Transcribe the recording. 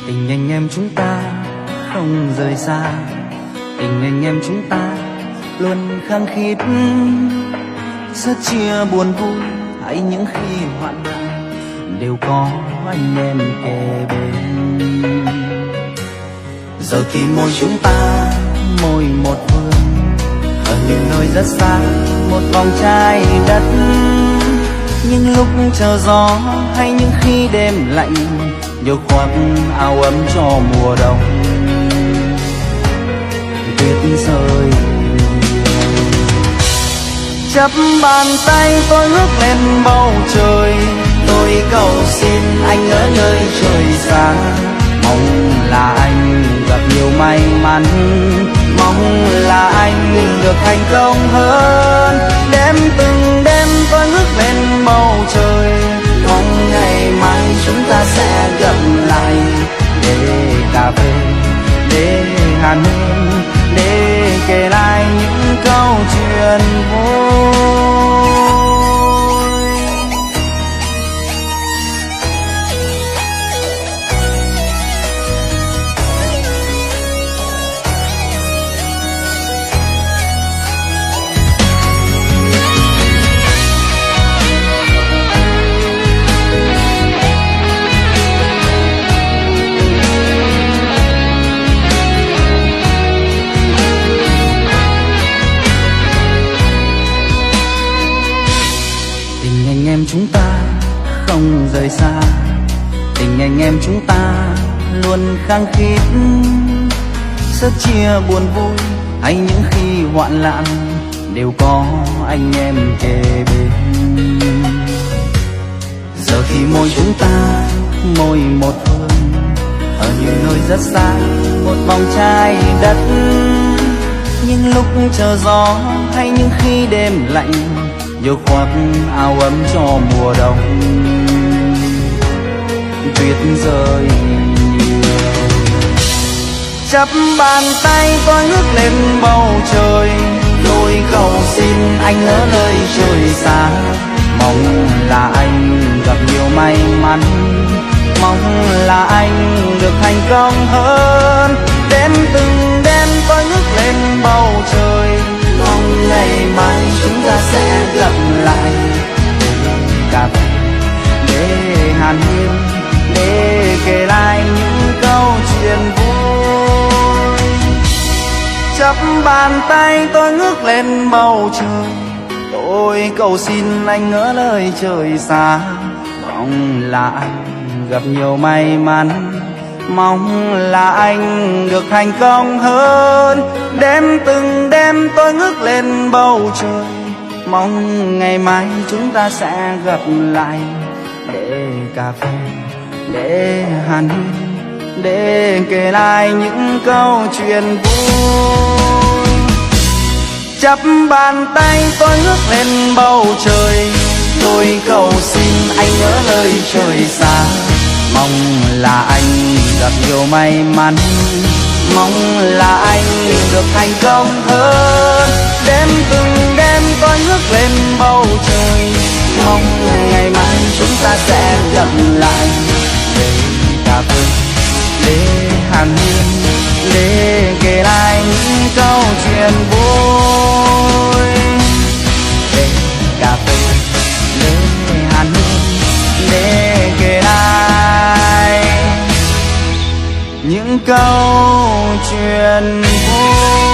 Tình anh em chúng ta không rời xa, tình anh em chúng ta luôn khăng khít, rất chia buồn vui hay những khi hoạn nạn đều có anh em kề bên. Giờ thì mỗi chúng ta mỗi một phương, ở những nơi rất xa một vòng trái đất, những lúc chờ gió hay những khi đêm lạnh nhiều khoác áo ấm cho mùa đông. Tuyết rơi chắp bàn tay tôi ngước lên bầu trời, tôi cầu xin anh ở nơi trời xa, mong là anh gặp nhiều may mắn, mong là anh được thành công hơn. Đêm từng đêm tôi ngước lên bầu trời, mong ngày mai chúng ta sẽ gặp lại để cà phê, để hàn huyên, để kể lại những câu chuyện vui. Chúng ta không rời xa, tình anh em chúng ta luôn khăng khít, rất chia buồn vui hay những khi hoạn nạn đều có anh em kề bên. Giờ thì mỗi chúng ta mỗi một phương, ở những nơi rất xa một vòng trái đất, những lúc chờ gió hay những khi đêm lạnh nhiều khoác áo ấm cho mùa đông. Tuyết rơi nhiều chắp bàn tay tôi ngước lên bầu trời, tôi cầu xin anh ở nơi trời xa, mong là anh gặp nhiều may mắn, mong là anh được thành công hơn. Đêm từng đêm tôi ngước lên bầu trời, mong ngày mai chúng ta sẽ gặp lại để cà phê, để hàn huyên, để kể lại những câu chuyện vui. Chắp bàn tay tôi ngước lên bầu trời, tôi cầu xin anh ở nơi trời xa, mong là anh gặp nhiều may mắn, mong là anh được thành công hơn. Đêm từng đêm tôi ngước lên bầu trời, mong ngày mai chúng ta sẽ gặp lại để cà phê, để hàn huyên, để kể lại những câu chuyện vui. Chắp bàn tay tôi ngước lên bầu trời, tôi cầu xin anh ở nơi trời xa, mong là anh gặp nhiều may mắn, mong là anh được thành công hơn. Đêm từng đêm tôi ngước lên bầu trời, mong ngày mai chúng ta sẽ gặp lại để cà phê, để hàn huyên, để kể lại những câu chuyện vui. Để cà phê, để hàn huyên, để kể lại những câu chuyện vui.